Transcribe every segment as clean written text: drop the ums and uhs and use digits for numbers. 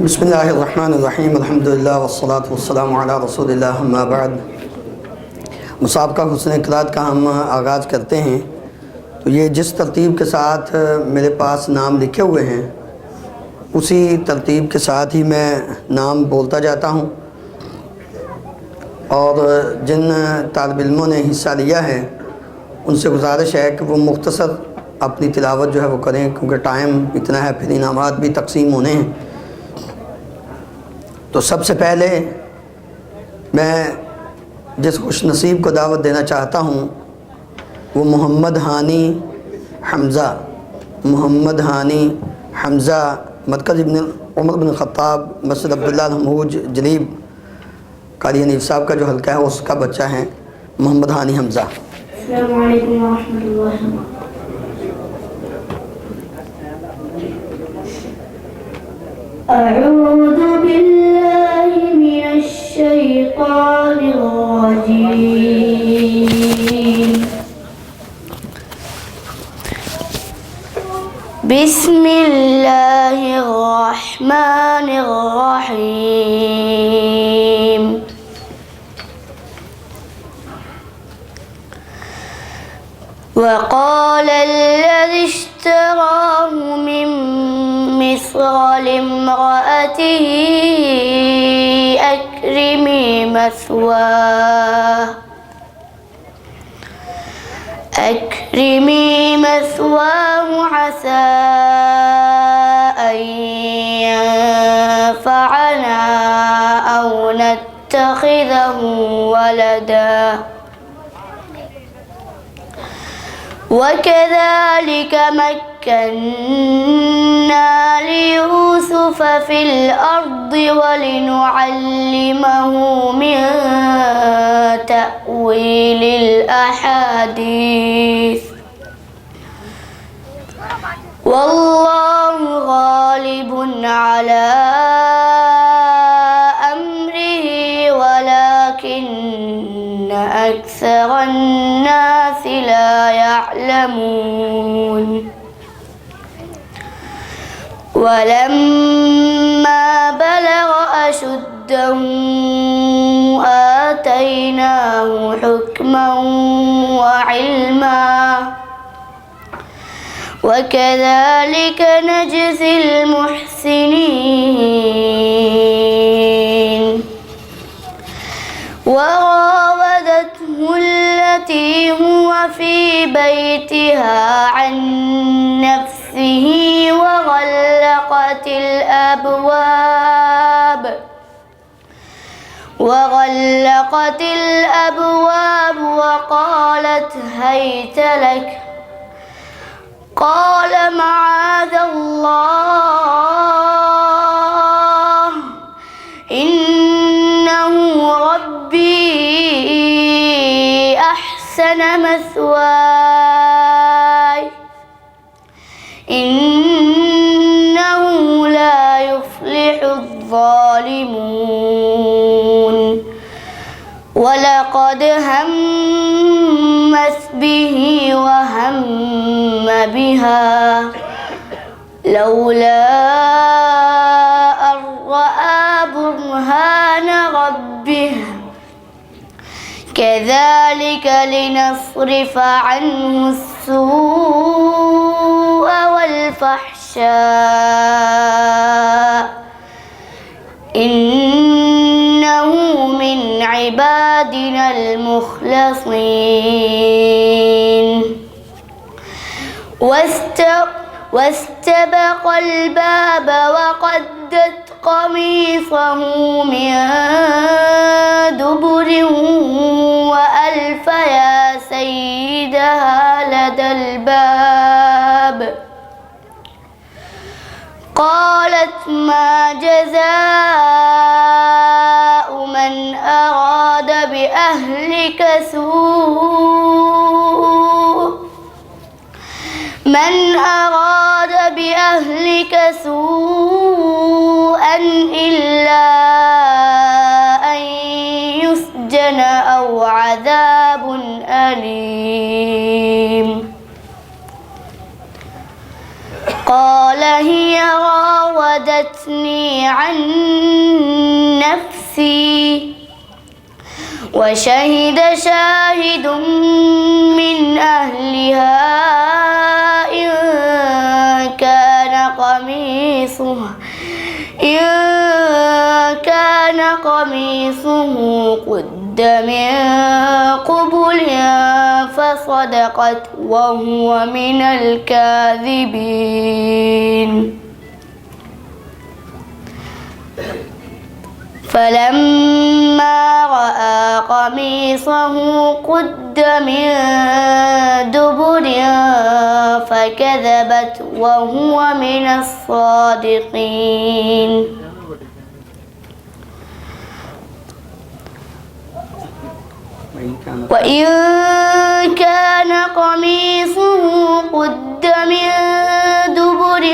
बिस्मिल्लाहिर्रहमानिर्रहीम अल्हम्दुलिल्लाह वस्सलातु वस्सलामु अला रसूलिल्लाह अम्मा बाद। मुसाबका हुस्ने क़िरात का हम आगाज़ करते हैं। तो ये जिस तरतीब के साथ मेरे पास नाम लिखे हुए हैं उसी तरतीब के साथ ही मैं नाम बोलता जाता हूँ, और जिन तालिब इल्मों ने हिस्सा लिया है उनसे गुजारिश है कि वो मुख्तसर अपनी तिलावत जो है वो करें, क्योंकि टाइम इतना है, फिर इनामात भी तकसीम होने हैं। तो सबसे पहले मैं जिस खुश नसीब को दावत देना चाहता हूँ वो मोहम्मद हानी हमज़ा मरकज़ इब्न उमर बिन ख़त्ताब मस्जिद अब्दुल्लाह अल-महमूज जलीब कारी हनीफ साहब का जो हल्का है उसका बच्चा है मोहम्मद हानी हमज़ा। अस्सलामु अलैकुम व रहमतुल्लाह। अऊज़ु बिल्लाहि मिनश शैतानिर रजीम। बिस्मिल्लाहिर रहमानिर रहीम। वक़ाल अल्लज़ी इश्तराहु मिन मिस्र लिम्रअतिही अक्रिमी मस्वाहु असा अन यंफ़अना औ नत्तख़िज़हु वलदा वकज़ालिक मक्कन्ना लियूसुफ़ फ़िल अर्दि वलिनुअल्लिमहु मिन तअवीलिल अहादीस वल्लाहु गालिबुन अला अम्रिही वलाकिन्न अक्सरन नासि ला यअलमून। वलम्मा बलग अशुद्धहु आतैनाहु हुक्मन व इल्मा वकज़ालिक नजज़िल मुहसिनीन। वरावदतहु अल्लती हुव फी बैतिहा अन नफ्सिही وغلقت الأبواب وقالت هيت لك قال معاذ الله إنه ربي أحسن مثواي إنه لا يفلح الظالمون ولقد همت به وهم بها لولا أن رأى برهان ربه كذلك لنصرف عنه السوء والفحشاء إنه من عبادنا المخلصين. واستبق الباب وقدت قميصه من دبر وألف يا سيدها لدى الباب قالت ما جزاء من أراد بأهلك سوءا إلا أن يسجن أو عذاب أليم. قال هي راودتني أغني عن نفسي وشهد شاهد من أهلها إن كان قميصه قد من قبل فصدقت وهو من الكاذبين فلما رأى قميصه قد من دبر فكذبت وهو من الصادقين وإن كان قميصه قد من دبر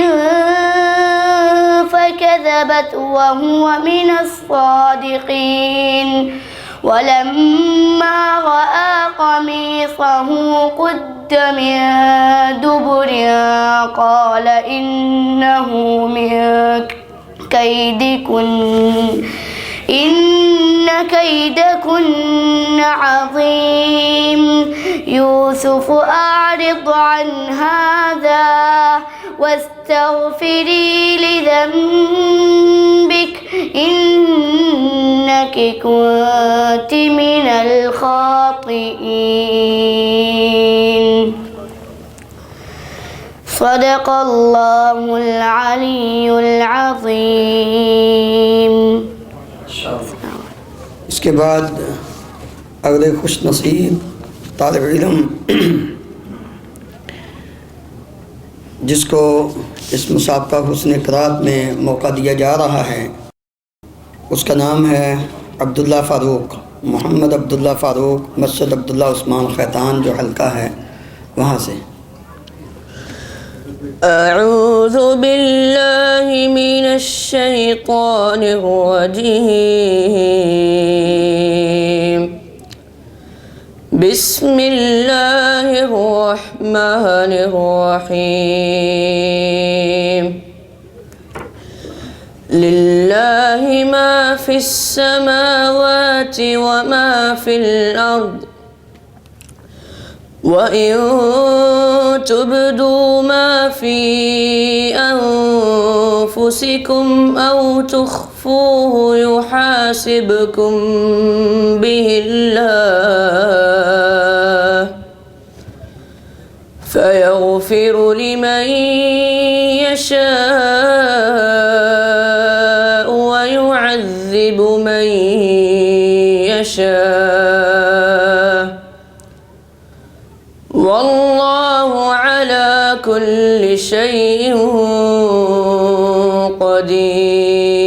فكذبت وهو من الصادقين ولما رأى قميصه قد من دبر قال إنه من كيدكن إن كيدكن عظيم يوسف أعرض عن هذا واستغفري لذنبك إنك كنت من الخاطئين صدق الله العلي العظيم. इसके बाद अगले खुश नसीब तालिब इल्म जिसको इस मुसाबका हुस्ने क़िरात में मौका दिया जा रहा है उसका नाम है अब्दुल्ला फ़ारूक, मोहम्मद अब्दुल्ला फ़ारूक, मस्जिद अब्दुल्ला उस्मान ख़ैतान जो हल्का है वहाँ से। أعوذ بالله من الشيطان الرجيم بسم الله الرحمن الرحيم لله ما في السماوات وما في الأرض وإن تبدوا ما في أنفسكم أو تخفوه يحاسبكم به الله فيغفر لمن يشاء ويعذب من يشاء والله على كل شيء قدير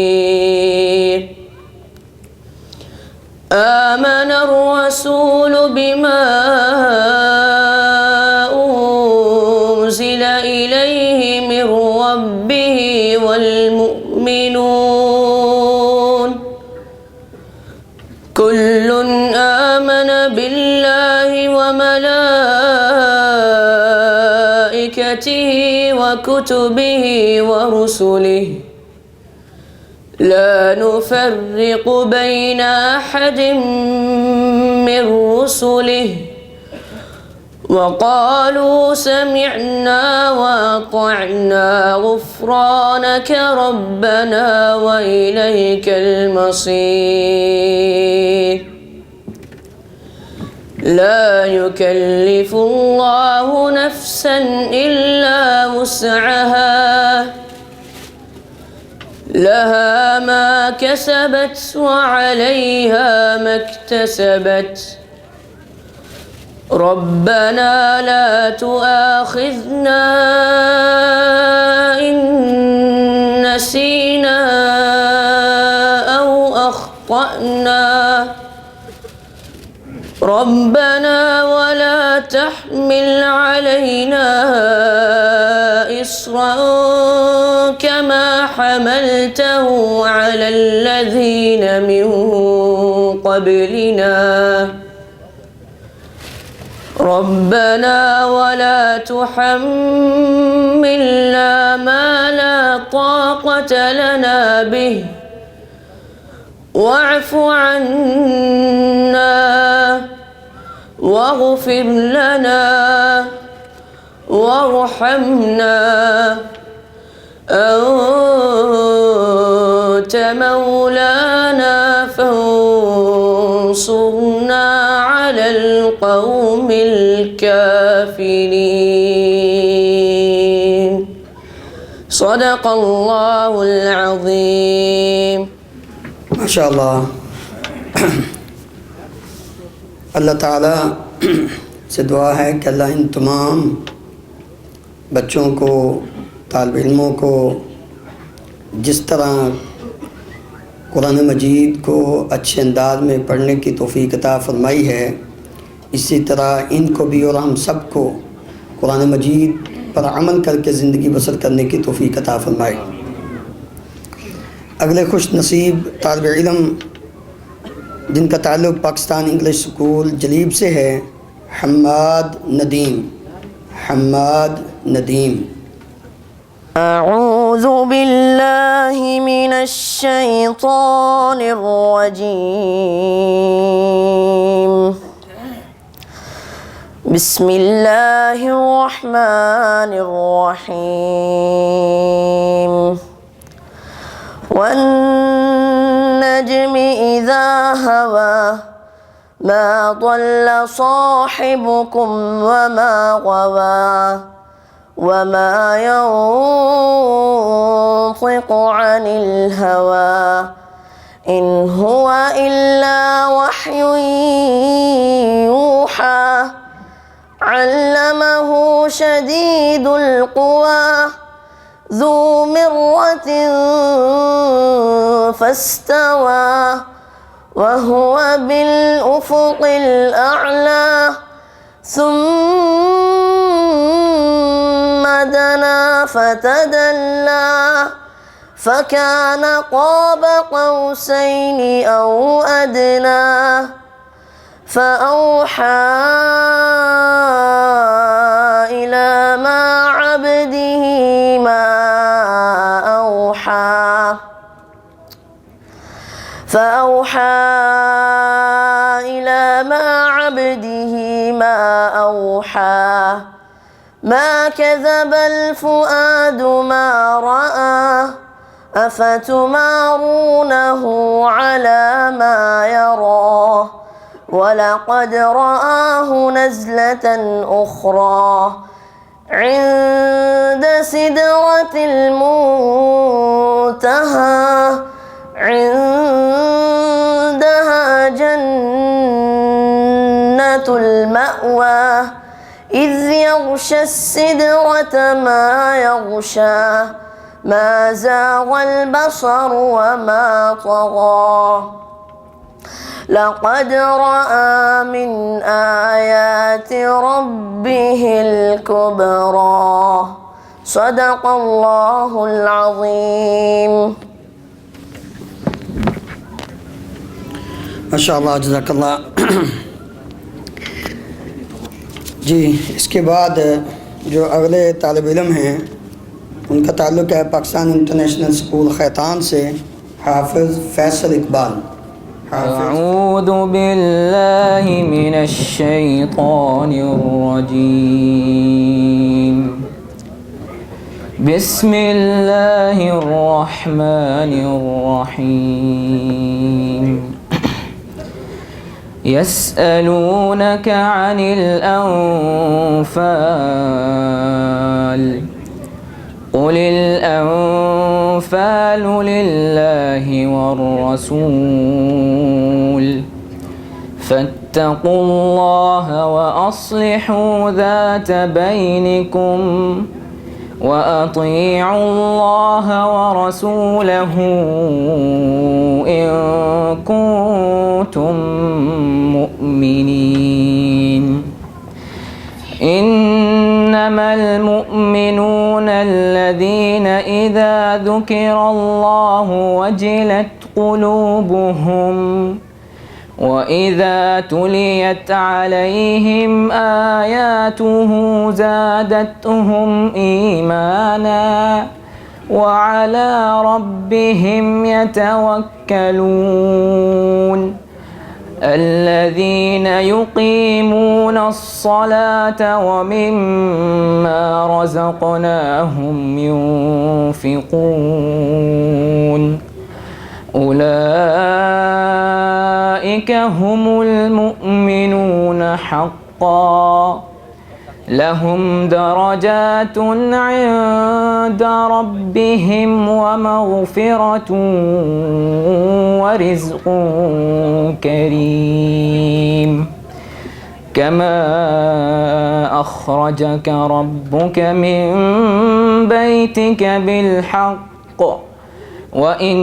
آمن الرسول بما أنزل إليه من ربه والمؤمنون كل آمن بالله وملائكته وكتبه ورسله لا نفرق بين أحد من رسله وقالوا سمعنا وأطعنا غفرانك ربنا وإليك المصير لا يكلف الله نفسا إلا وسعها لها ما كسبت وعليها ما اكتسبت ربنا لا تؤاخذنا إن نسينا أو أخطأنا ربنا ولا تحمل علينا إصرا كما حملته على الذين من قبلنا ربنا ولا تحملنا ما لا طاقة لنا به واعف عنا واغفر لنا وارحمنا أنت مولانا فانصرنا على القوم الكافرين صدق الله العظيم माशाअल्लाह। अल्लाह ताला से दुआ है कि अल्लाह इन तमाम बच्चों को, तालिब इल्मों को जिस तरह कुरान मजीद को अच्छे अंदाज में पढ़ने की तौफ़ीक़ अता फ़रमाई है, इसी तरह इनको भी और हम सब को कुरान मजीद पर अमल करके ज़िंदगी बसर करने की तौफ़ीक़ अता फ़रमाए। अगले खुश नसीब तालिब इल्म जिनका ताल्लुक़ पाकिस्तान इंग्लिश स्कूल जलीब से है, हम्माद नदीम। अऊज़ु बिल्लाहि मिनश शैतानिर रजीम। बिस्मिल्लाहिर रहमानिर रहीम। वन्नज्मि इज़ा हवा मा ضل صاحبكم वमा गवा वमा ينطق عن الهوى إن هو إلا وحي يوحى علمه شديد القوى ذو مرة فاستوى وهو بالأفق الأعلى ثم دنا فتدلى فكان قاب قوسين أو أدنى فأوحى إلى ما عبده ما أوحى فأوحى إلى ما عبده ما أوحى ما كذب الفؤاد ما رأى أفتمارونه على ما يرى ولقد رآه نزلة أخرى عند سدرة المنتهى عندها جنة المأوى إذ يغشى السدرة ما يغشى ما زاغ البصر وما طغى لقد رأى من آيات ربه الكبرى صدق الله العظيم। माशाअल्लाह, जज़ाकल्लाह। जी, इसके बाद जो अगले तालिब इल्म हैं उनका ताल्लुक़ है पाकिस्तान इंटरनेशनल स्कूल खैतान से, हाफिज़ फैसल इकबाल। अऊज़ु बिल्लाहि मिनश शैतानिर रजीम। बिस्मिल्लाहिर रहमानिर रहीम। यस्अलूनक अनिल अनफ़ाल क़ुलिल अनफ़ालु लिल्लाहि वर्रसूल फत्तक़ुल्लाह व अस्लिहू ज़ात बैनिकुम व अतीअुल्लाह व रसूलहू इन कुंतुम मुअमिनीन। इन्नमल मुअमिनूना अल्लज़ीना इज़ा ज़ुकिरल्लाहु वजिलत क़ुलूबुहुम وإذا تليت عليهم آياته زادتهم إيمانا وعلى ربهم يتوكلون الذين يقيمون الصلاة ومما رزقناهم ينفقون أولئك هم المؤمنون حقا لهم درجات عند ربهم ومغفرة ورزق كريم كما أخرجك ربك من بيتك بالحق وإن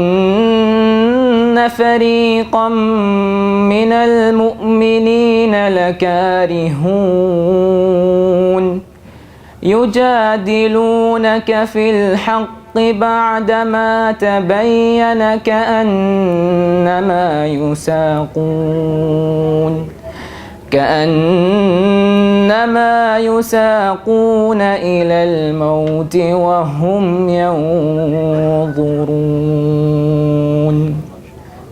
فريقا من المؤمنين لكارهون يجادلونك في الحق بعدما تبين كأنما يساقون إلى الموت وهم ينظرون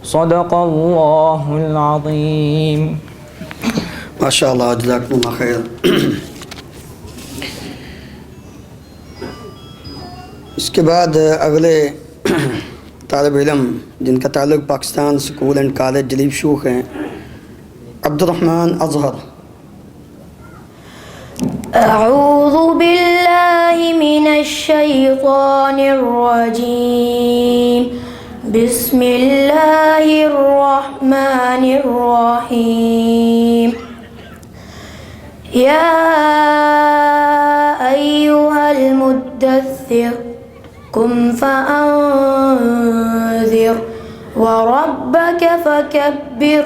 صدق الله العظيم ما شاء الله جزاكم الله खैर। इसके बाद अगले तालिब इल्म जिनका ताल्लुक़ पाकिस्तान स्कूल एंड कॉलेज जलीब शूख हैं, अब्दुर्रहमान अज़हर। أعوذ بالله من الشيطان الرجيم بسم الله الرحمن الرحيم يا أيها المدثر قم فأنذر وربك فكبر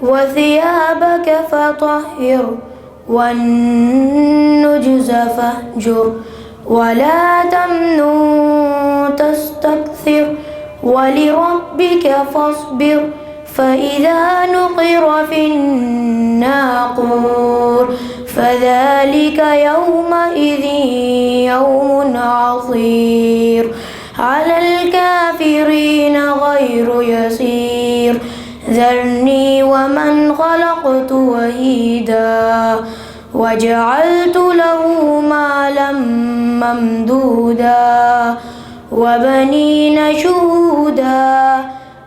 وثيابك فطهر والنجز فاهجر ولا تمنن تستكثر ولربك فاصبر فإذا نقر في الناقور فذلك يومئذ يوم عصير على الكافرين غير يسير ذرني ومن خلقت وحيدا وجعلت له مالا ممدودا وبنين شهودا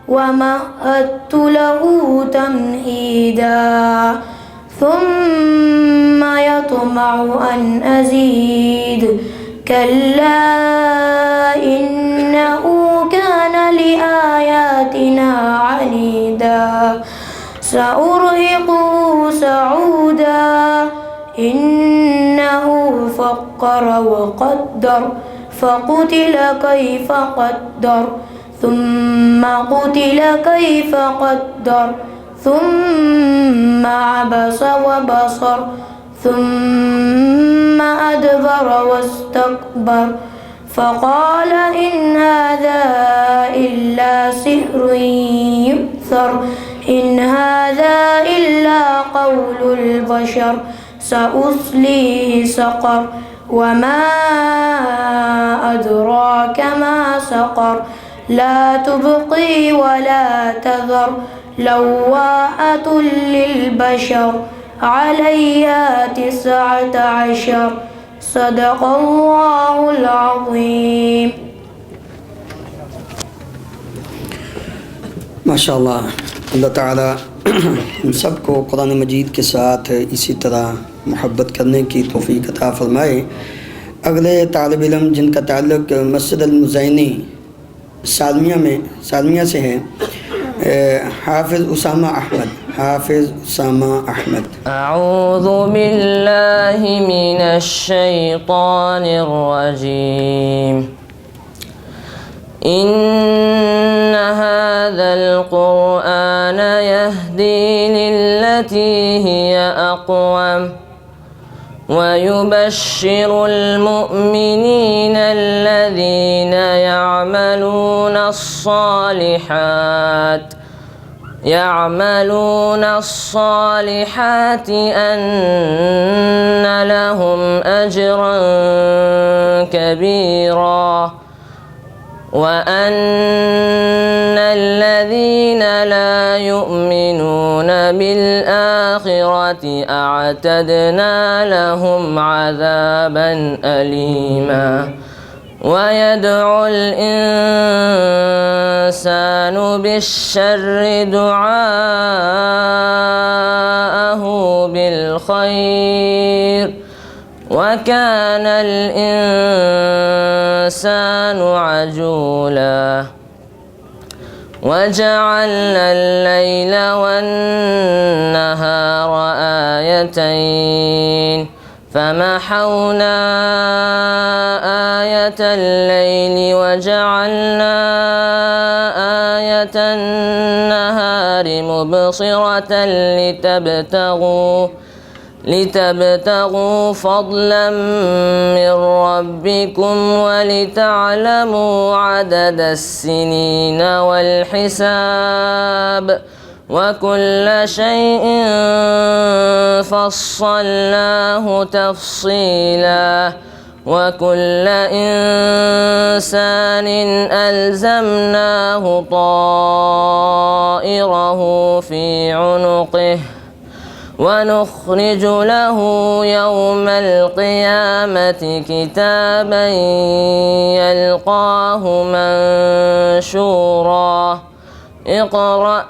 ومهدت له تمهيدا ثم يطمع أن أزيد كلا إنه كان لآياتنا عنيدا سأرهقه سعودا إنه فكر وقدر فقتل كيف قدر ثم قتل كيف قدر ثم عبس وبصر ثم أدبر واستكبر فقال إن هذا إلا سحر يؤثر إن هذا إلا قول البشر سأصليه سقر وما أدراك ما سقر لا تبقي ولا تذر لواحة للبشر عليها 19 صدق الله العظيم माशाअल्लाह। अल्लाह ताला हम सबको कुरान मजीद के साथ इसी तरह मोहब्बत करने की तौफ़ीक़ अता फ़रमाए। अगले तालिब इल्म जिनका ताल्लुक़ मस्जिद अल-मुज़ैनी सालमिया से है, हाफिज़ उसामा अहमद। अऊज़ु बिल्लाहि मिनश शैतानिर रजीम إن هذا القرآن يهدي للتي هي أقوم ويبشر المؤمنين الذين يعملون الصالحات يعملون الصالحات أن لهم أجرا كبيرا وأن الذين لا يؤمنون بالآخرة أعتدنا لهم عذابا أليما ويدعو الإنسان بالشر دعاءه بالخير وكان الإنسان عجولا وجعلنا الليل والنهار آيتين فمحونا آية الليل وجعلنا آية النهار مبصرة لتبتغوا فضلا من ربكم ولتعلموا عدد السنين والحساب وكل شيء فصلناه تفصيلا وكل إنسان ألزمناه طائره في عنقه ونخرج له يوم القيامة كتابا يلقاه منشورا اقرأ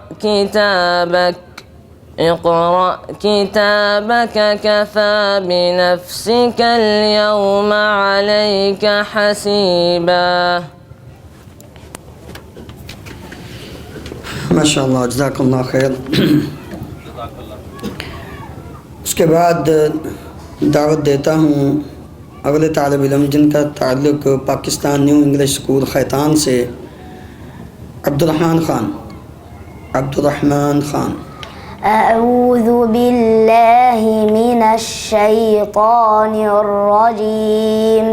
كتابك كفى بنفسك اليوم عليك حسيبا. माशा अल्लाह जज़ाकल्लाह खैर। उसके बाद दावत देता हूँ अगले तालिब इल्म जिनका ताल्लुक़ Pakistan new English school Khaitan से अब्दुर्रहमान ख़ान। أعوذ بالله من الشيطان الرجيم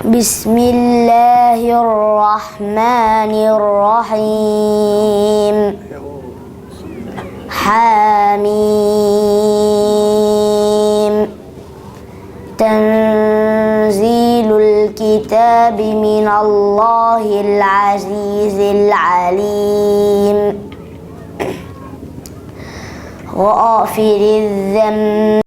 بسم الله الرحمن الرحيم حميم تنزيل الكتاب من الله العزيز العليم غافر الذنب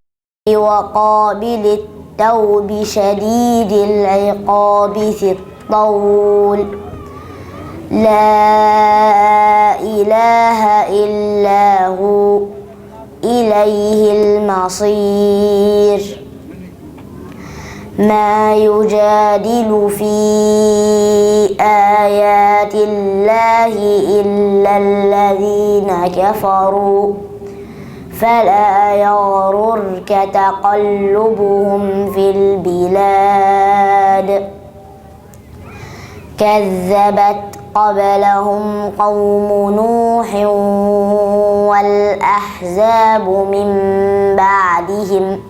وقابل التوب شديد العقاب ذي الطول لا إله إلا هو إليه المصير ما يجادل في آيات الله إلا الذين كفروا فلا يغررك تقلبهم في البلاد كذبت قبلهم قوم نوح والأحزاب من بعدهم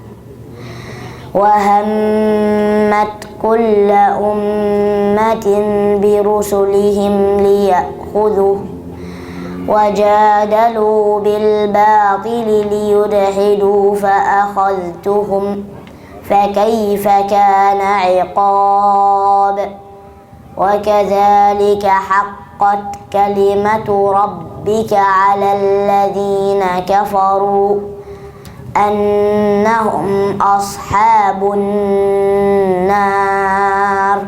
وهمت كل أمة برسلهم ليأخذوه وجادلوا بالباطل ليدحدوا فأخذتهم فكيف كان عقاب وكذلك حقت كلمة ربك على الذين كفروا أنهم أصحاب النار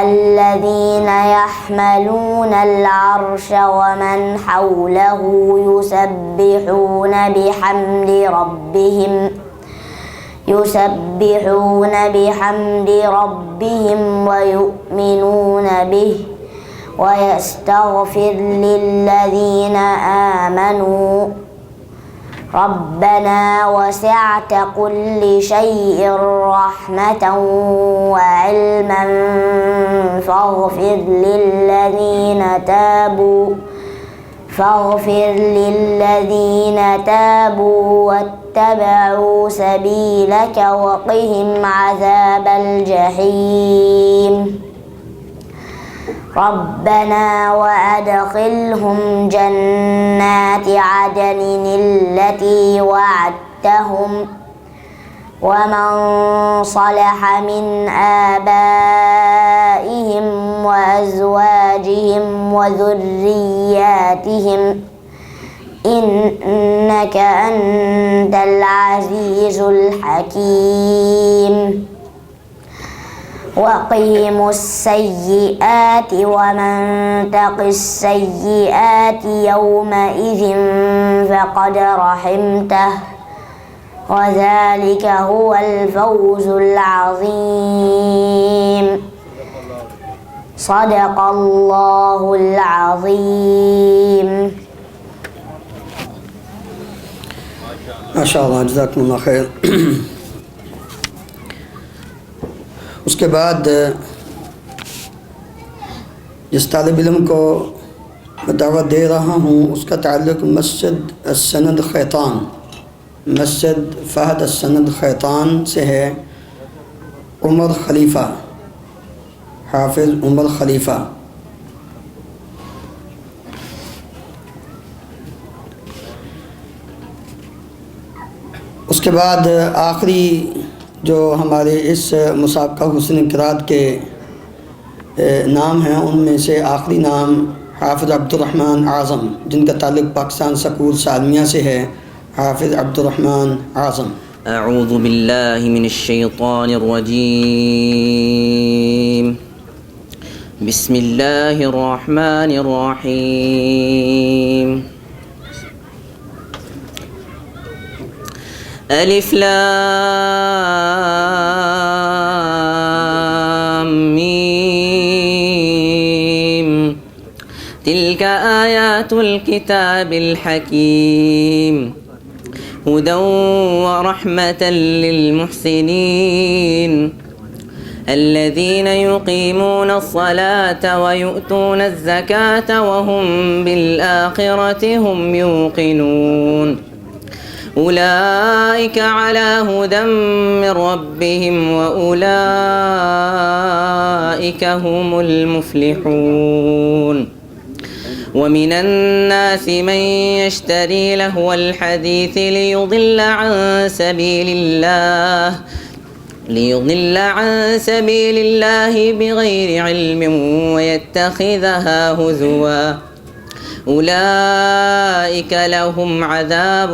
الذين يحملون العرش ومن حوله يسبحون بحمد ربهم ويؤمنون به ويستغفر للذين آمنوا ربنا وسعت كل شيء رحمة وعلما فاغفر للذين تابوا واتبعوا سبيلك وقهم عذاب الجحيم ربنا وأدخلهم جنات عدن التي وعدتهم ومن صلح من آبائهم وأزواجهم وذرياتهم إنك أنت العزيز الحكيم وقهم السيئات ومن تق السيئات يومئذ فقد رحمته وذلك هو الفوز العظيم صدق الله العظيم माशाअल्लाह जज़ाकुमुल्लाह खैर। उसके बाद जिस तालिब इल्म को मैं दावत दे रहा हूँ उसका ताल्लुक़ मस्जिद सनद खैतान, मस्जिद फ़हद सनद खैतान से है। उमर खलीफ़ा, हाफिज़ उमर खलीफ़ा। उसके बाद आखिरी जो हमारे इस मुसाबका हुस्न क़िरात के नाम हैं उनमें से आखिरी नाम हाफिज़ अब्दुर्रहमान आज़म, जिनका ताल्लुक़ पाकिस्तान स्कूल सालमिया से है। हाफिज़ अब्दुर्रहमान आज़म। अऊज़ु बिल्लाहि मिनश्शैतानिर्रजीम। बिस्मिल्लाहिर्रहमानिर्रहीम। अलिफ लाम मीम तिल्क आयातुल किताबिल हकीम हुदन व रहमतन लिल मुहसिनीन الذين يقيمون الصلاة ويؤتون الزكاة وهم بالآخرة هم يوقنون أولئك على هدى من ربهم وأولئك هم المفلحون ومن الناس من يشتري لهو الحديث ليضل عن سبيل الله بغير علم ويتخذها هزوا أولئك لهم عذاب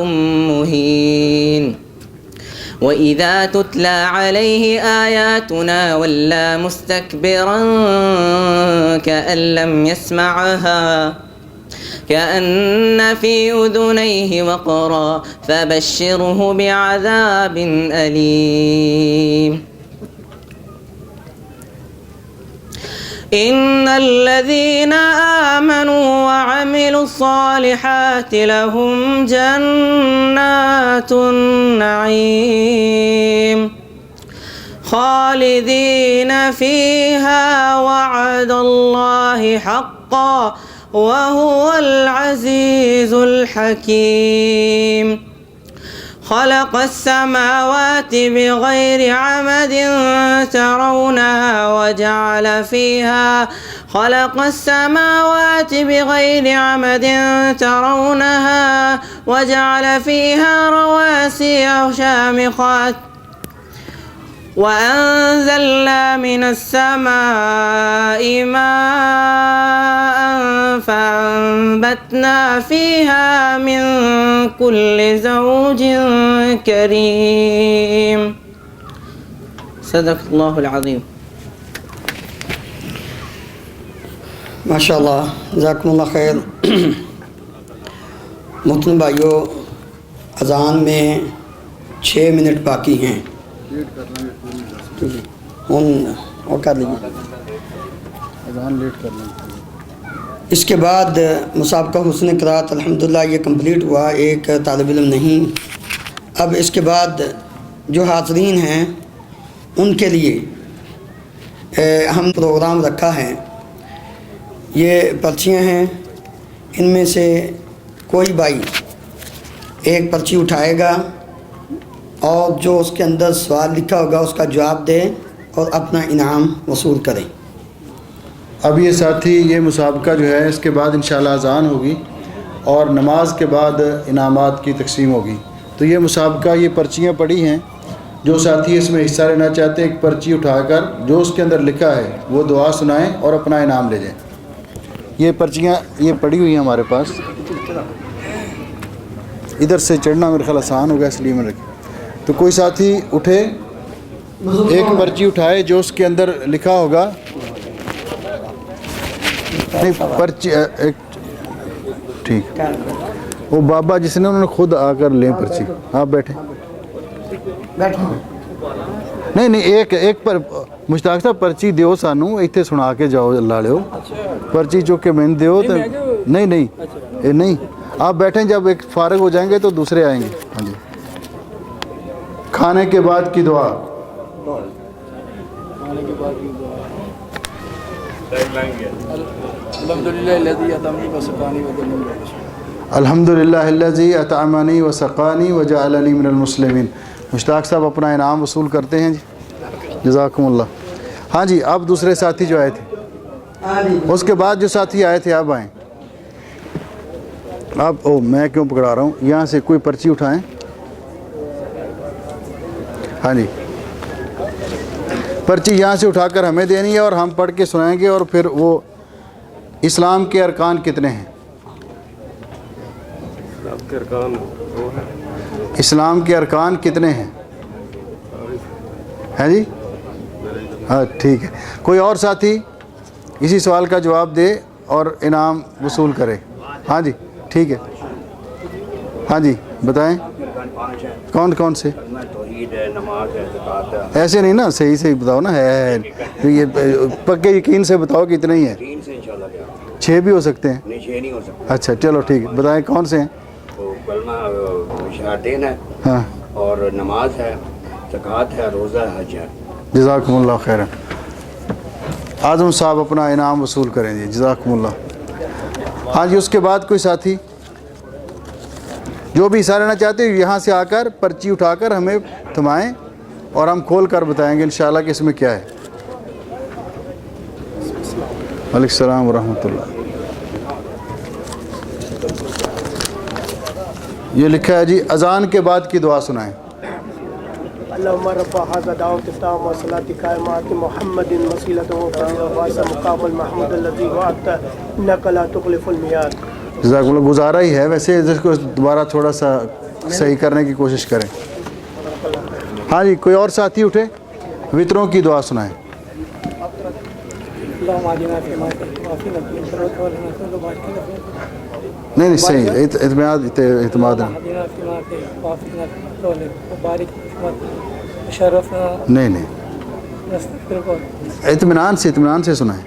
مهين وإذا تتلى عليه آياتنا ولى مستكبرا كأن لم يسمعها كأن في أذنيه وقرا فبشره بعذاب أليم إن الذين آمنوا وعملوا الصالحات لهم جنات النعيم خالدين فيها وعد الله حقا وهو العزيز الحكيم خلق السماوات بغير عمد ترونها وجعل فيها رواسي شامخات وأنزلنا من السماء ماء فأنبتنا فيها من كل زوج كريم صدق الله العظيم माशाअल्लाह जज़ाकुमुल्लाह खैर। मोहतरम भाइयों, अज़ान में 6 मिनट बाकी हैं। और कर लीजिए, अज़ान लेट कर लेंगे। इसके बाद मुसाबका हुस्न क़िरात अल्हम्दुलिल्लाह ये कंप्लीट हुआ, एक तालिब इल्म नहीं। अब इसके बाद जो हाज़रीन हैं उनके लिए हम प्रोग्राम रखा है। ये पर्चियाँ हैं, इनमें से कोई भाई एक पर्ची उठाएगा और जो उसके अंदर सवाल लिखा होगा उसका जवाब दे और अपना इनाम वसूल करें। अब ये साथी ये मुसाबका जो है इसके बाद इंशाल्लाह अज़ान होगी और नमाज के बाद इनामात की तकसीम होगी। तो ये मुसाबका ये पर्चियाँ पड़ी हैं, जो साथी इसमें हिस्सा लेना चाहते हैं एक पर्ची उठाकर जो उसके अंदर लिखा है वो दुआ सुनाएं और अपना इनाम ले जाएं। ये पर्चियाँ ये पड़ी हुई हैं हमारे पास, इधर से चढ़ना मेरे ख्याल आसान होगा इसलिए मैंने रखी। तो कोई साथी उठे, एक पर्ची उठाए जो उसके अंदर लिखा होगा, नहीं पर्ची एक ठीक, वो बाबा जिसने उन्होंने खुद आकर लें पर्ची। आप बैठे नहीं एक पर मुश्ताक साहब पर्ची दियो सानू इतने सुना के जाओ ला लो पर्ची चुक के मैंने दियो तो नहीं आप बैठें, जब एक फारग हो जाएंगे तो दूसरे आएंगे। हाँ जी, खाने के बाद की दुआ। अल्हम्दुलिल्लाहिल्लज़ी अतअमनी व सक़ानी व जअलनी मिनल मुस्लिमीन। मुश्ताक साहब अपना इनाम वसूल करते हैं जी, जज़ाकुमुल्लाह। हाँ जी, अब दूसरे साथी जो आए थे, उसके बाद जो साथी आए थे आप आएँ। आप मैं क्यों पकड़ा रहा हूँ, यहाँ से कोई पर्ची उठाएं। हाँ जी, पर्ची यहाँ से उठाकर हमें देनी है और हम पढ़ के सुनाएंगे। और फिर वो इस्लाम के अरकान कितने हैं? इस्लाम के अरकान कितने हैं? हैं जी? हाँ ठीक है, कोई और साथी इसी सवाल का जवाब दे और इनाम वसूल करे। हाँ जी ठीक है, हाँ जी बताएं कौन कौन से? ऐसे नहीं ना, सही सही बताओ ना, है तो ये पक्के यकीन से बताओ कितने ही है। 6 भी हो सकते हैं? नहीं 6 नहीं हो सकते। अच्छा चलो ठीक है, बताएं कौन से हैं? शहादतैन है, हाँ, और नमाज है, ज़कात है, रोज़ा है, हज है। जज़ाकुमुल्लाह खैरन। आज़म साहब अपना इनाम वसूल करें जी, जज़ाकुमुल्लाह। हाँ जी, उसके बाद कोई साथी जो भी हिस्सा लेना चाहते हैं यहाँ से आकर पर्ची उठाकर हमें थमाएं और हम खोल कर बताएंगे इंशाल्लाह कि इसमें क्या है। वालेकुम सलाम व रहमतुल्लाह। ये लिखा है जी, अज़ान के बाद की दुआ सुनाएं। अल्लाहुम्मा रब्बा हाज़ा दावत ताम व सलाति कायमात मुहम्मदिन वसीलतु व फज़ीलतु मुकामल महमूद अल्लज़ी वअता इन्नका ला तुखलिफुल मियाद। जज़ाकुमुल्लाह। गुजारा ही है वैसे, इसको दोबारा थोड़ा सा सही करने की कोशिश करें। हाँ जी, कोई और साथी उठे, वितरों की दुआ सुनाएं। नहीं सही, इत्मीनाद नहीं, इत्मीनान से सुनाएं।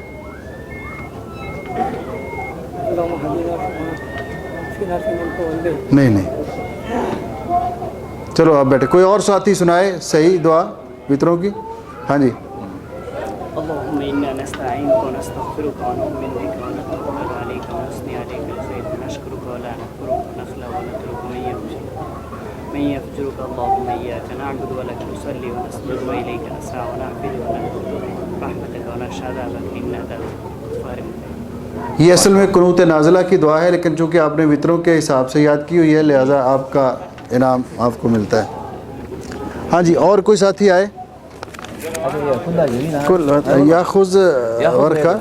नहीं चलो आप बैठे, कोई और साथी सुनाए सही दुआ वितरों की। हाँ जी, ये असल में कुनूत नाज़िला की दुआ है, लेकिन चूँकि आपने वितरों के हिसाब से याद की हुई है लिहाजा आपका इनाम आपको मिलता है। हाँ जी, और कोई साथी आए? या खुद वर्का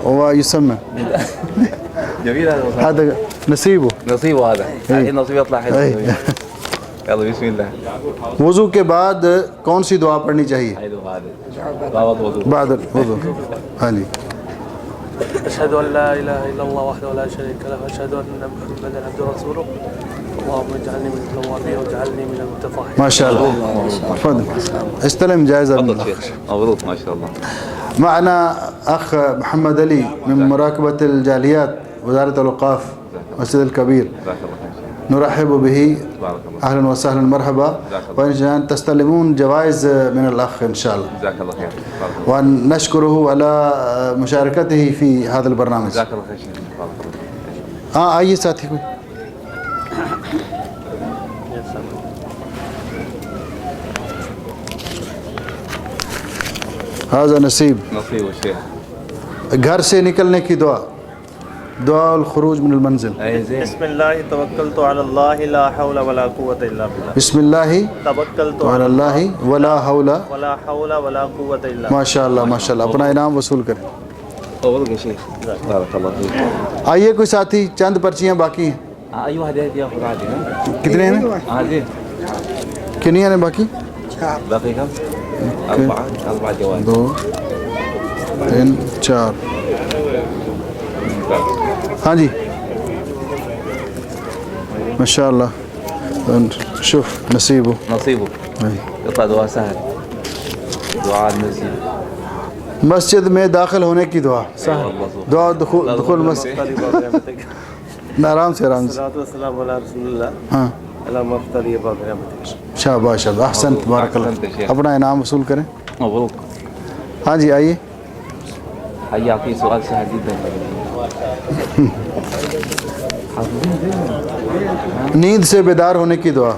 ويسمى جميل هذا نصيبه هذا النصيب يطلع حلو يلا بسم الله वज़ू के बाद कौन सी दुआ पढ़नी चाहिए? बाद वज़ू। हाँ जी, أشهد أن لا إله إلا الله وحده لا شريك له وأشهد أن محمدا عبده ورسوله اللهم اجعلني من التوابين واجعلني من المتطهرين. ما شاء الله. تفضل استلم جائزة من الأخ. مبروك ما شاء الله. معنا أخ محمد علي من مراقبة الجاليات وزارة الأوقاف مسجد الكبير، نرحب به أهلا وسهلا مرحبا، وإن تستلمون جوائز من الأخ إن شاء الله. جزاك الله خير. ونشكره على مشاركته في هذا البرنامج. جزاك الله خير. आइए साथी कोई। هذا نصيب الشيخ घर से निकलने की दुआ, दुआउल खुरूज मिनल मंजिल। बिस्मिल्लाहि तवक्कलतु अलल्लाहि ला हौला वला कुव्वता इल्ला बिल्लाह। बिस्मिल्लाहि तवक्कलतु अलल्लाहि वला हौला वला हौला वला कुव्वता इल्ला। माशाअल्लाह माशाअल्लाह, अपना इनाम वसूल करें। बारक आइए कोई साथी, चंद पर्चियाँ बाकी हैं। कितने हैं? कितनी हैं बाकी? बाकी कम? 4 जवाब। 2 3 4। हाँ जी माशाअल्लाह, शुफ नसीबो नसीबो यता दुआ सहल, दुआ नसीब। मस्जिद में दाखिल होने की दुआ, दुआ दुखुल मस्जिद। आराम से आराम से। हाँ शाबाश शाबाश, अहसन तबारकल्लाह। अपना इनाम वसूल करें। मबरूक। हाँ जी आइए। आइए, आपकी सवाल सहल जिद्दन। नींद से बेदार होने की दुआ,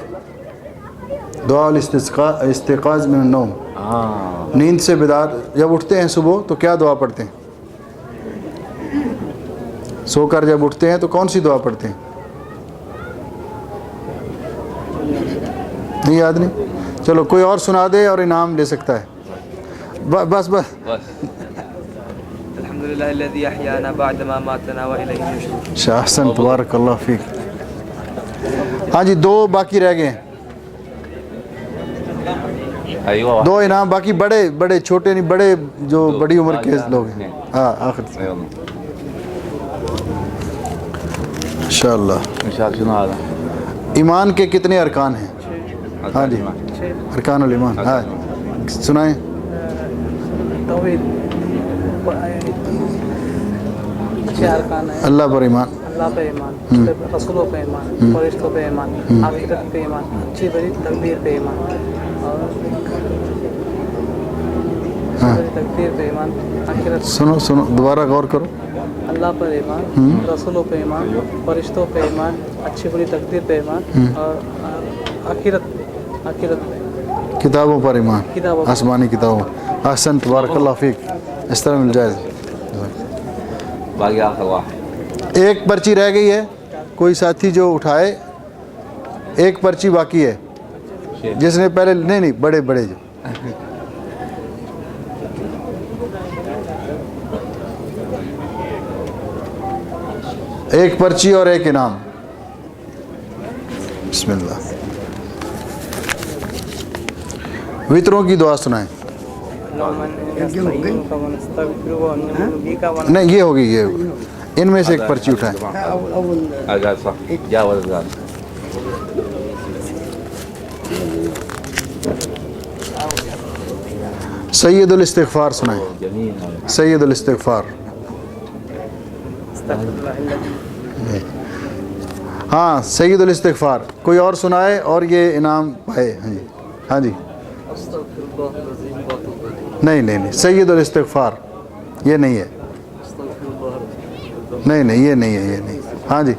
दुआउल इस्तिक़ाज़ मिनन नौम। नींद से बेदार जब उठते हैं सुबह तो क्या दुआ पढ़ते हैं? सोकर जब उठते हैं तो कौन सी दुआ पढ़ते हैं? नहीं याद नहीं? चलो कोई और सुना दे और इनाम ले सकता है। बस बस अल्हम्दुलिल्लाहिल्लज़ी अहयाना बअदमा मातना व इलैहि नुशूर। शाहसन तबारकल्लाह फीक। हाँ जी, 2 बाकी रह गए हैं। 2 इनाम बाकी, बड़े बड़े, छोटे नहीं, बड़े जो बड़ी उम्र के लोग हैं। हाँ आखिर इंशाअल्लाह। ईमान के कितने अरकान हैं? हाँ जी, अरकानुल ईमान। हाँ सुनाएं। अल्लाह पर ईमान, अल्लाह पे ईमान, रसूलों पे ईमान, फरिश्तों पे ईमान, आखिरत पे ईमान, अच्छी बुरी तकदीर पे ईमान, और तकदीर पे ईमान, आखिरत। सुनो सुनो, दोबारा गौर करो। अल्लाह पर ईमान, रसूलों पे ईमान, फरिश्तों पे ईमान, अच्छी बुरी तकदीर पे ईमान, और आखिरत पे, किताबों पर ईमान, आसमानी किताबों। अहसन तबारकल्लाह फीक। इस तरह मिल जाए। एक पर्ची रह गई है, कोई साथी जो उठाए। एक पर्ची बाकी है, जिसने पहले नहीं बड़े बड़े जो एक पर्ची और एक इनाम। बिस्मिल्लाह। वितरों की दुआ सुनाएं। नहीं ये होगी, ये होगी। इनमें से एक पर्ची उठाएं। सैयदुल इस्तिग़फ़ार सुनाएं। सैयदुल इस्तिग़फ़ार। हाँ सैयदुल इस्तिग़फ़ार। कोई और सुनाए और ये इनाम पाए। हाँ जी हाँ जी। नहीं सैयदुल इस्तिग़फ़ार ये नहीं है। नहीं ये नहीं है, ये नहीं। हाँ जी।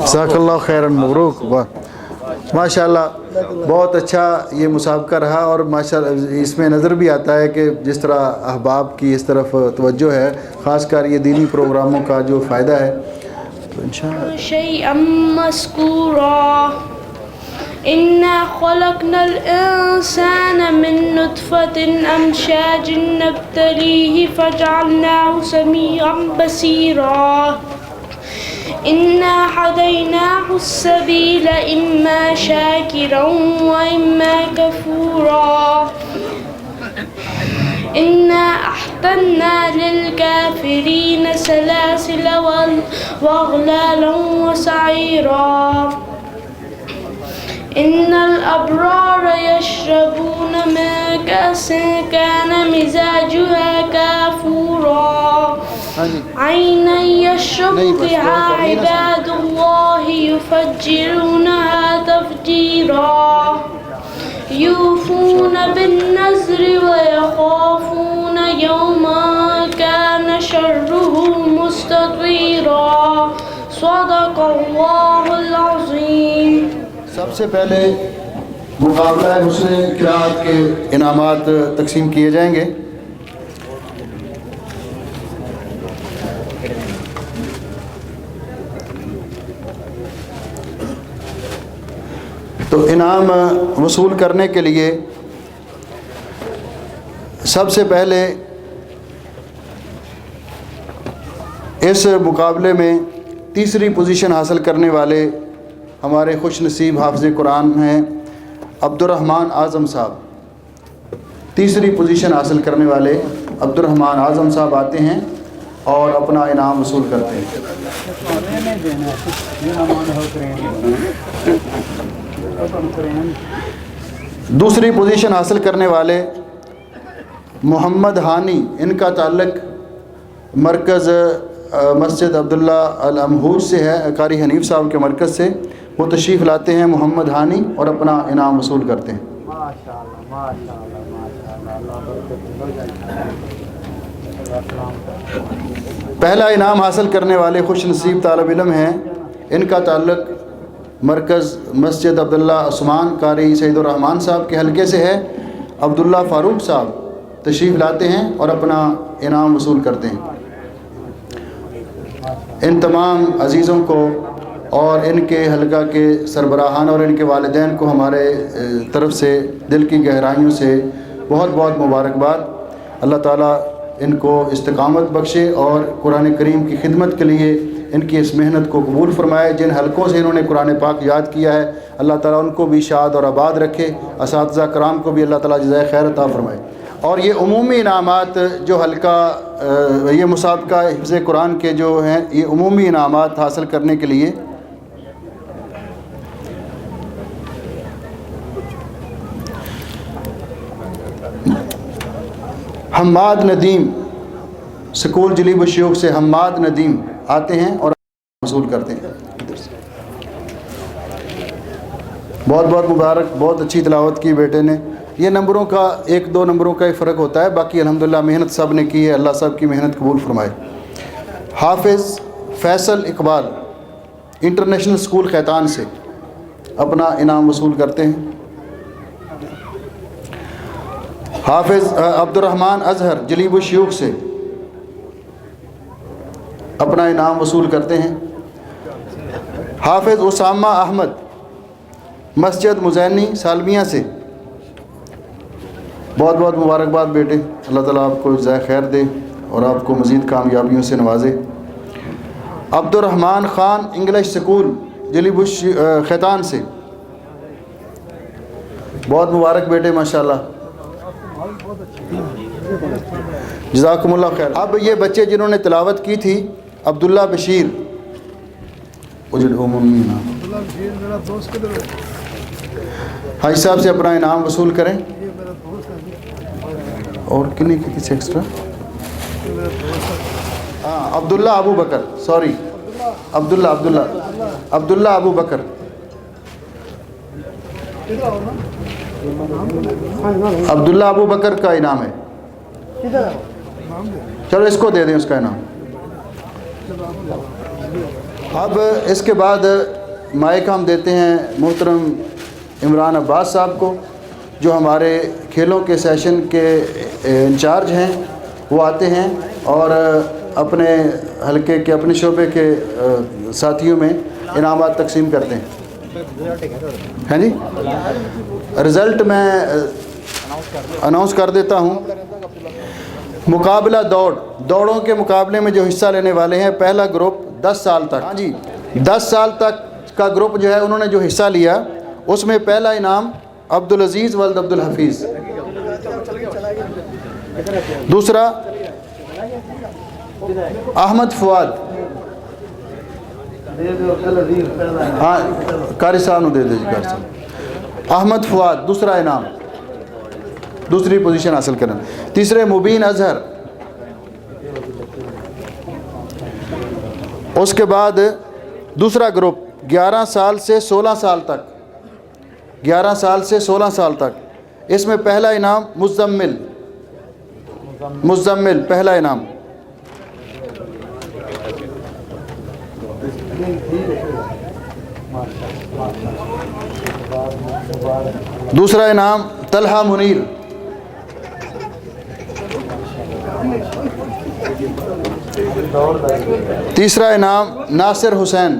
जज़ाकल्लाहु खैरन, मबरूक। माशाअल्लाह बहुत अच्छा ये मुसाबका रहा। और माशाअल्लाह इसमें नज़र भी आता है कि जिस तरह अहबाब की इस तरफ तवज्जो है, ख़ासकर ये दीनी प्रोग्रामों का जो फ़ायदा है, तो इंशाअल्लाह शैअन मज़कूरा। इन्ना खलक़नल इंसान मिन नुत्फ़तिन अमशाजिन नब्तलीहि फजअलनाहु समीअन बसीरा। इन्ना हदैनाहु अस्सबील इम्मा शाकिरन व इम्मा कफूरा। इन्ना अअतदना लिलकाफिरीन सलासिल वअग़लालन व सईरा। इन्नल अब्रार यशरबून मिन कअसिन कान मिज़ाजुहा काफूरा। ऐनन यशरबु बिहा इबादुल्लाहि युफ़ज्जिरूनहा तफ़्जीरा। यूफ़ून बिन्नज़्रि व यख़ाफ़ून यौमन कान शर्रुहु मुस्ततीरा। सदक़ सदक़ल्लाहुल अज़ीम। सबसे पहले मुकाबला हुस्ने क़िराअत के इनामात तकसीम किए जाएंगे। तो इनाम वसूल करने के लिए सबसे पहले इस मुकाबले में तीसरी पोजीशन हासिल करने वाले हमारे खुशनसीब हाफ़िज़ कुरान हैं अब्दुर्रहमान आज़म साहब। तीसरी पोजीशन हासिल करने वाले अब्दुर्रहमान आज़म साहब आते हैं और अपना इनाम वसूल करते हैं। दूसरी पोजीशन हासिल करने वाले मोहम्मद हानी, इनका ताल्लुक़ मरकज़ मस्जिद अब्दुल्ला अल अमहूज से है, कारी हनीफ साहब के मरकज़ से। वो तशरीफ़ लाते हैं मोहम्मद हानी और अपना इनाम वसूल करते हैं। पहला इनाम हासिल करने वाले खुशनसीब तालिब इल्म हैं, इनका ताल्लुक़ मरकज़ मस्जिद अब्दुल्ला उस्मान कारी सईदुर्रहमान साहब के हलके से है। अब्दुल्ला फ़ारूक साहब तशरीफ़ लाते हैं और अपना इनाम वसूल करते हैं। इन तमाम अज़ीज़ों को और इनके हलका के सरबराहान और इनके वालिदैन को हमारे तरफ़ से दिल की गहराइयों से बहुत बहुत मुबारकबाद। अल्लाह ताला इनको इस्तिकामत बख्शे और कुरान करीम की खिदमत के लिए इनकी इस मेहनत को कबूल फरमाए। जिन हलकों से इन्होंने कुरान पाक याद किया है, अल्लाह ताला उनको भी शाद और आबाद रखे। असातिज़ा कराम को भी अल्लाह ताला जज़ाए खैर अता फरमाए। और ये उमूमी इनामात जो हल्का ये मुसाबका हिफ्ज़ कुरान के जो हैं, ये उमूमी इनामात हासिल करने के लिए हम्माद नदीम स्कूल जलीब शयूख से हम्माद नदीम आते हैं और वसूल करते हैं। बहुत बहुत मुबारक, बहुत अच्छी तिलावत की बेटे ने। ये नंबरों का 1-2 नंबरों का ही फ़र्क होता है, बाकी अल्हम्दुलिल्लाह मेहनत सब ने की है। अल्लाह सब की मेहनत कबूल फरमाए। हाफिज़ फैसल इकबाल इंटरनेशनल स्कूल खैतान से अपना इनाम वसूल करते हैं। हाफिज़ अब्दुर्रहमान अज़हर जलीब शयूख से अपना इनाम वसूल करते हैं। हाफिज़ उसामा अहमद मस्जिद मुज़ैनी सालमिया से बहुत बहुत मुबारकबाद बेटे। अल्लाह ताला आपको जज़ाए खैर दे और आपको मज़ीद कामयाबियों से नवाजे। अब्दुर्रहमान ख़ान इंग्लिश स्कूल जलीब खैतान से बहुत मुबारक बेटे, माशाल्लाह, जज़ाकुमुल्लाह खैर। अब ये बच्चे जिन्होंने तिलावत की थी, अब्दुल्ला बशीर हाजी साहब से अपना इनाम वसूल करें। और किन्हीं की किसी एक्स्ट्रा? हाँ, अब्दुल्ला अबू बकर, सॉरी अब्दुल्ला अबू बकर। अब्दुल्ला अबू बकर का इनाम है। चलो इसको दे दें उसका इनाम। अब इसके बाद माइक हम देते हैं मोहतरम इमरान अब्बास साहब को, जो हमारे खेलों के सेशन के इंचार्ज हैं। वो आते हैं और अपने हलके के अपने शोबे के साथियों में इनामात तकसीम करते हैं। हैं जी, रिज़ल्ट मैं अनाउंस कर देता हूँ। मुकाबला दौड़ों के मुकाबले में जो हिस्सा लेने वाले हैं, पहला ग्रुप 10 साल तक, हाँ जी 10 साल तक का ग्रुप जो है उन्होंने जो हिस्सा लिया, उसमें पहला इनाम अब्दुल अजीज़ वल्द अब्दुल हफीज़, दूसरा अहमद फुआद, हाँ कारी साहब दे दीजिए, कारी साहब अहमद फुआद दूसरा इनाम, दूसरी पोजीशन हासिल करना। तीसरे मुबीन अजहर। उसके बाद दूसरा ग्रुप 11 साल से 16 साल तक, 11 साल से 16 साल तक। इसमें पहला इनाम मुज़म्मिल पहला इनाम। दूसरा इनाम तलहा मुनीर। तीसरा इनाम नासिर हुसैन।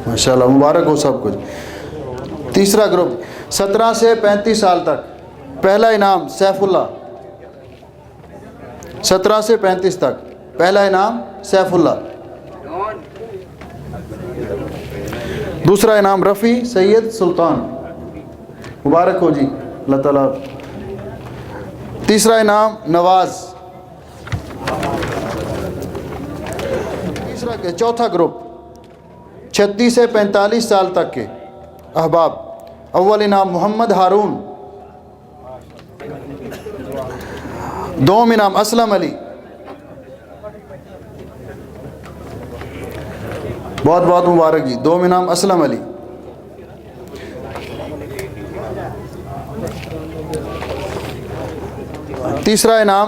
माशाल्लाह, मुबारक हो सब कुछ। तीसरा ग्रुप 17 से 35 साल तक, पहला इनाम सैफुल्ला। 17 से 35 तक, पहला इनाम सैफुल्ला। दूसरा इनाम रफ़ी सैयद सुल्तान, मुबारक हो जी अल्लाह ताला। तीसरा इनाम नवाज़। चौथा ग्रुप 36 से 45 साल तक के अहबाब, अव्वल इनाम मोहम्मद हारून। दोम इनाम असलम अली। बहुत बहुत मुबारक जी, दोम इनाम असलम अली। तीसरा इनाम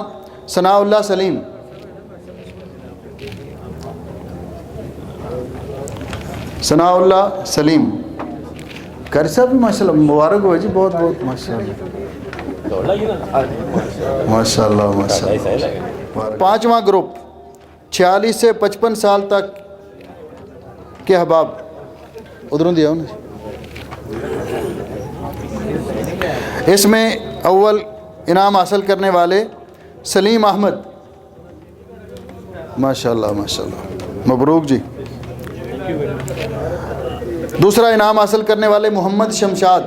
सनाउल्लाह सलीम। सनाउल्लाह सलीम कारी साहब भी माशाल्लाह, मुबारक हो जी, बहुत बहुत माशाल्लाह माशाल्लाह माशाल्लाह। पांचवा ग्रुप 46 से 55 साल तक के अहबाब, उधरों दिया ना। इसमें अव्वल इनाम हासिल करने वाले सलीम अहमद, माशाल्लाह माशाल्लाह, मबरूक जी। दूसरा इनाम हासिल करने वाले मोहम्मद शमशाद,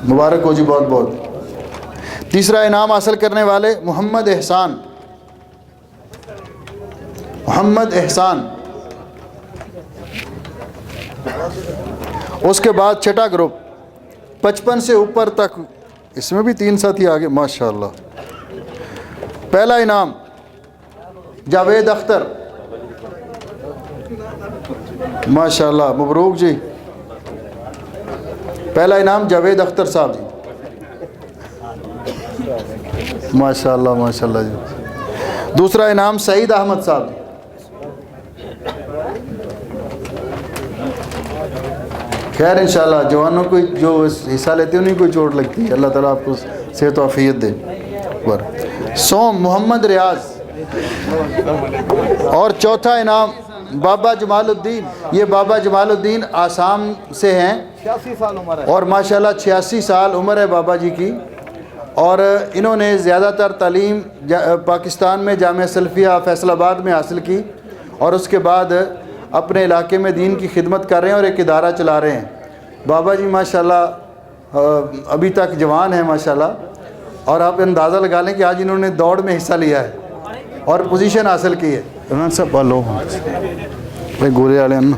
मुबारक हो जी बहुत बहुत। तीसरा इनाम हासिल करने वाले मोहम्मद एहसान, मोहम्मद एहसान। उसके बाद छठा ग्रुप 55 से ऊपर तक, इसमें भी 3 साथी आगे माशाल्लाह। पहला इनाम जावेद अख्तर, माशाल्लाह, मबरूक जी। पहला इनाम जावेद अख्तर साहब जी, माशाल्लाह माशाल्लाह जी। दूसरा इनाम सईद अहमद साहब जी। खैर इंशाल्लाह जवानों को जो हिस्सा लेते हैं उन्हीं को चोट लगती है, अल्लाह ताला आपको सेहत व आफियत दे। पर सोम मोहम्मद रियाज। और चौथा इनाम बाबा जमालुद्दीन, ये बाबा जमालुद्दीन आसाम से हैं, 86 साल उम्र है और माशाल्लाह 86 साल उम्र है बाबा जी की। और इन्होंने ज़्यादातर तालीम पाकिस्तान में जामिया सल्फिया फैसलाबाद में हासिल की, और उसके बाद अपने इलाके में दीन की खिदमत कर रहे हैं और एक इदारा चला रहे हैं। बाबा जी माशाल्लाह अभी तक जवान है माशाल्लाह, और आप अंदाज़ा लगा लें कि आज इन्होंने दौड़ में हिस्सा लिया है और पोजीशन हासिल की है। सब लो भाई गोले वाले ना,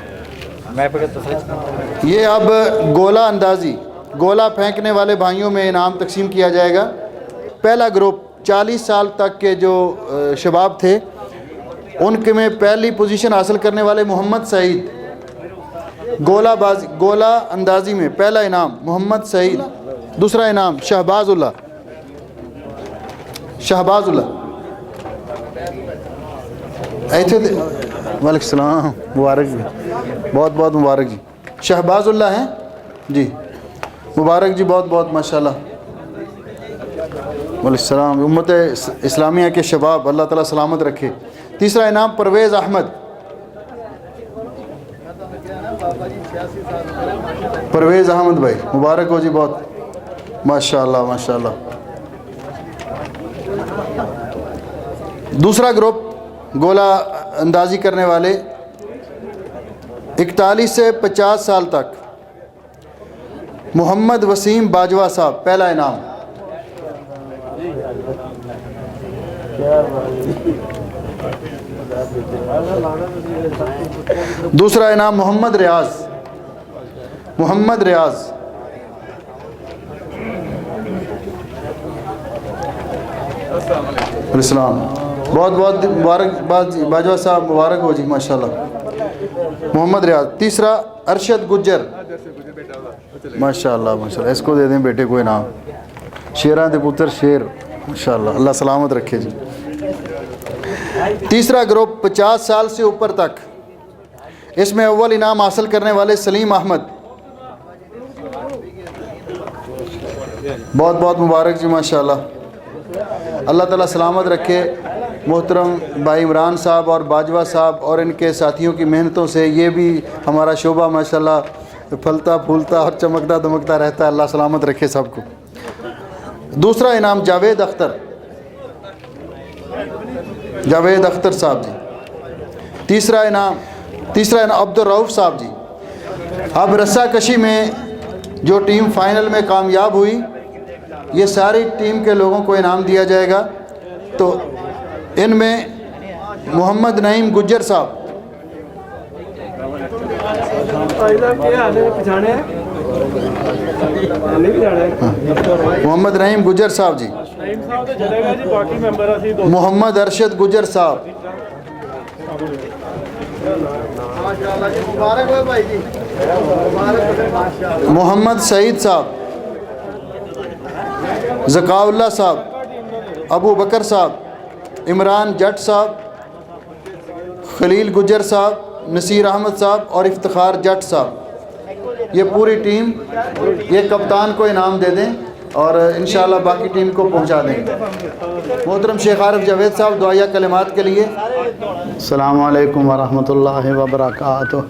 ये अब गोला अंदाजी, गोला फेंकने वाले भाइयों में इनाम तकसीम किया जाएगा। पहला ग्रुप 40 साल तक के जो शबाब थे, उनके में पहली पोजीशन हासिल करने वाले मोहम्मद सईद। गोला अंदाजी में पहला इनाम मोहम्मद सईद। दूसरा इनाम शहबाजुल्लाह, शहबाजुल्लाह। ऐसे वालेकुम सलाम, मुबारक जी, बहुत बहुत मुबारक जी। शहबाजुल्लाह हैं जी, मुबारक जी बहुत बहुत माशाल्लाह। वालेकुम सलाम। उम्मत इस्लामिया के शबाब अल्लाह ताला सलामत रखे। तीसरा इनाम परवेज़ अहमद, परवेज़ अहमद भाई, मुबारक हो जी बहुत माशाल्लाह माशाल्लाह। दूसरा ग्रुप गोला अंदाजी करने वाले 41 से 50 साल तक, मोहम्मद वसीम बाजवा साहब, पहला इनाम। दूसरा इनाम मोहम्मद रियाज, मोहम्मद रियाज। इस्लाम बहुत बहुत मुबारक बाजवा साहब, मुबारक हो जी माशाल्लाह। मोहम्मद रियाज। तीसरा अरशद गुज्जर, माशाल्लाह माशाल्लाह, इसको दे दें बेटे को इनाम। शेरां दे पुत्र शेर, माशाल्लाह, अल्लाह सलामत रखे जी। तीसरा ग्रुप 50 साल से ऊपर तक, इसमें अव्वल इनाम हासिल करने वाले सलीम अहमद, बहुत बहुत मुबारक जी, माशाल्लाह, अल्लाह ताला सलामत रखे। मोहतरम भाई इमरान साहब और बाजवा साहब और इनके साथियों की मेहनतों से ये भी हमारा शोबा माशाल्लाह फलता फूलता और चमकता दमकता रहता है, अल्लाह सलामत रखे सबको। दूसरा इनाम जावेद अख्तर, जावेद अख्तर साहब जी। तीसरा इनाम अब्दुल रऊफ़ साहब जी। अब रस्सा कशी में जो टीम फाइनल में कामयाब हुई, ये सारी टीम के लोगों को इनाम दिया जाएगा। तो इनमें मोहम्मद नईम गुज्जर साहब, मोहम्मद नईम गुज्जर साहब जी। मोहम्मद अरशद गुज्जर साहब, मोहम्मद सईद साहब, ज़काउल्लाह साहब, अबू बकर साहब, इमरान जट साहब, खलील गुज्जर साहब, नसीर अहमद साहब और इफ्तिखार जट साहब। ये पूरी टीम, ये कप्तान को इनाम दे दें और इंशाअल्लाह बाकी टीम को पहुंचा देंगे। मोहतरम शेख आरिफ जावेद साहब दुआया कलिमात के लिए। अस्सलामु अलैकुम वरहमतुल्लाहि वबरकातुहू।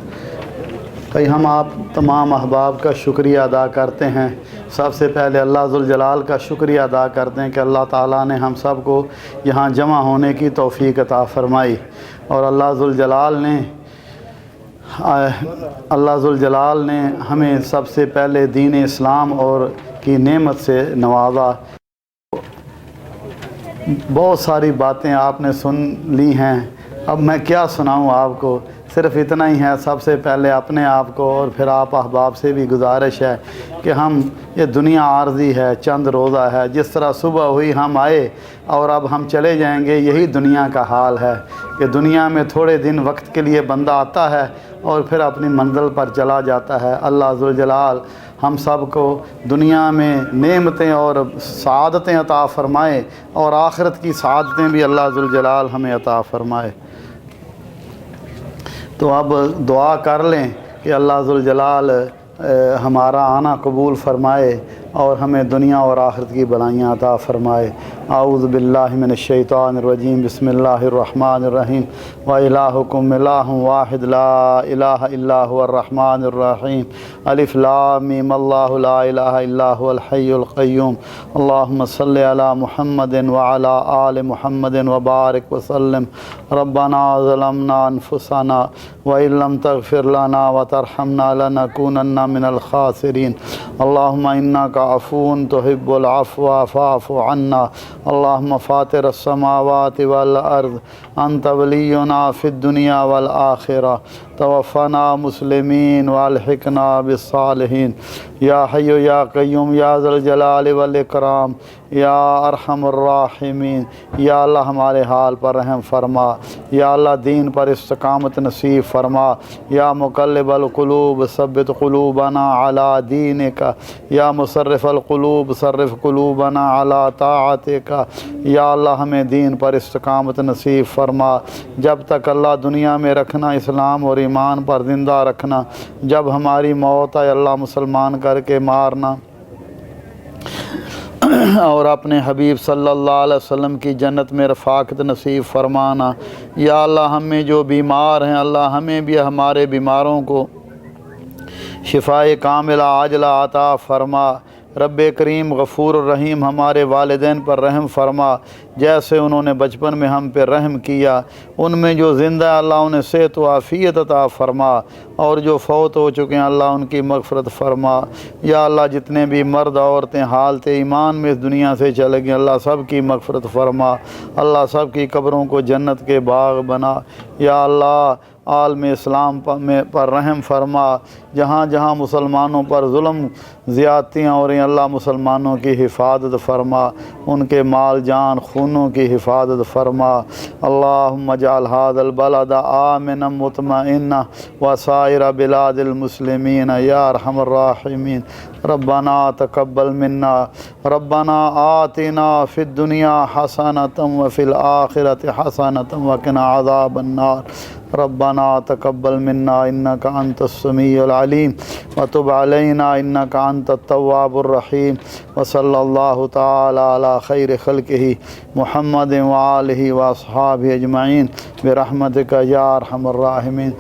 भाई हम आप तमाम अहबाब का शुक्रिया अदा करते हैं। सबसे पहले अल्लाह ज़ुल जलाल का शुक्रिया अदा करते हैं कि अल्लाह ताला ने हम सब को यहाँ जमा होने की तौफ़ीक अता फ़रमाई और अल्लाह ज़ुल जलाल ने हमें सबसे पहले दीन इस्लाम और की नेमत से नवाजा। बहुत सारी बातें आपने सुन ली हैं, अब मैं क्या सुनाऊं आपको, सिर्फ़ इतना ही है। सबसे पहले अपने आप को और फिर आप अहबाब से भी गुजारिश है कि हम, ये दुनिया आर्जी है, चंद रोज़ा है। जिस तरह सुबह हुई हम आए और अब हम चले जाएंगे, यही दुनिया का हाल है कि दुनिया में थोड़े दिन वक्त के लिए बंदा आता है और फिर अपनी मंजिल पर चला जाता है। अल्लाह ज़ुल जलाल हम सब को दुनिया में नेमतें और सआदतें अता फ़रमाए और आखिरत की सआदतें भी अल्लाह ज़ुल जलाल हमें अता फ़रमाए। तो अब दुआ कर लें कि अल्लाह ज़ुल जलाल हमारा आना कबूल फ़रमाए और हमें दुनिया और आखिरत की भलाइयाँ अता फ़रमाए। आऊज़ु बिल्लाहि मिनश शैतानिर रजीम, बिस्मिल्लाहिर रहमानिर रहीम। व इलाहुकुम इलाहुन वाहिद ला इलाहा इल्ला हुवर रहमानिर रहीम। अलिफ लाम मीम, अल्लाहु ला इलाहा इल्ला हुवल हय्युल क़य्यूम। अल्लाहुम्मा सल्लि अला मुहम्मदिन व अला आलि मुहम्मदिन व बारिक व सल्लिम। रब्बना ज़लमना अनफुसना व इल्लम तग़फिर लना व तरहमना लनकूनन्ना मिनल ख़ासिरीन। अल्लाहुम्मा इन्नका अफ़ून तुहिब्बुल अफ़्व फ़अफ़ु अन्ना। अल्लाहुम्मा फ़ातिरस समावाति वल अर्ज़, अंत वलियुना फ़िद दुनिया वल आखिरा। तवफ़्फ़ना मुस्लिमीन वअल्हिक़ना बिस्सालिहीन। या हय्यु या क़य्यूम या ज़ुल जलाल वल इकराम या अरहमुर राहिमीन। या अल्लाह हमारे हाल पर रहम फ़रमा। या अल्लाह दीन पर इस्तिक़ामत नसीब फ़रमा। या मुक़ल्लिबल क़ुलूब सब्बित क़ुलूबना अला दीनिका। या मुसर्रिफ़ल क़ुलूब सर्रिफ़ क़ुलूबना अला ताअतिका। या अल्लाह हमें दीन पर इस्तिक़ामत नसीब फ़रमा। जब तक अल्लाह दुनिया में रखना, इस्लाम और ईमान पर ज़िंदा रखना। जब हमारी मौत आए अल्लाह मुसलमान करके मारना और अपने हबीब सल्लल्लाहु अलैहि वसल्लम की जन्नत में रफ़ाकत नसीब फ़रमाना। या अल्लाह हमें जो बीमार हैं, अल्लाह हमें भी हमारे बीमारों को शिफ़ाए कामिला आजला अता फ़रमा। रब्बे करीम गफ़ूर रहीम हमारे वालिदैन पर रहम फ़रमा, जैसे उन्होंने बचपन में हम पे रहम किया। उनमें जो ज़िंदा अल्लाह उन्हें सेहत व आफ़ियत अता फ़रमा और जो फ़ौत हो चुके हैं अल्लाह उनकी मग़फ़िरत फ़रमा। या अल्लाह जितने भी मर्द औरतें हालत ईमान में इस दुनिया से चले गए, अल्लाह सब की मग़फ़िरत फ़रमा। अल्लाह सब की कब्रों को जन्नत के बाग़ बना। या अल्लाह आलम इस्लाम पर रहम फरमा। जहाँ जहाँ मुसलमानों पर जुल्म ज़्यादतियाँ हो रही हैं अल्लाह मुसलमानों की हिफाजत फरमा, उनके माल जान खूनों की हिफाजत फरमा। अल्लाहुम्मा जअल हाज़ल बलद आमिना मुतमइन्ना व साइर बिलादिल मुस्लिमीन या अरहमर राहिमीन। रब्बना तक़ब्बल मिन्ना रब्बना आतिना फ़िद दुनिया हसनतम व फ़िल आखिरति हसनतम व क़िना अज़ाबन नार। रब्बना तक़ब्बल मिन्ना इन्नका अंतस समीउल अलीम व तुब अलैना इन्नका अंतत तव्वाबुर रहीम। व सल्लल्लाहु तआला अला खैरि खल्क़िही मुहम्मद व आलिहि व अस्हाबिहि अजमईन बिरहमतिका या अरहमर राहिमीन।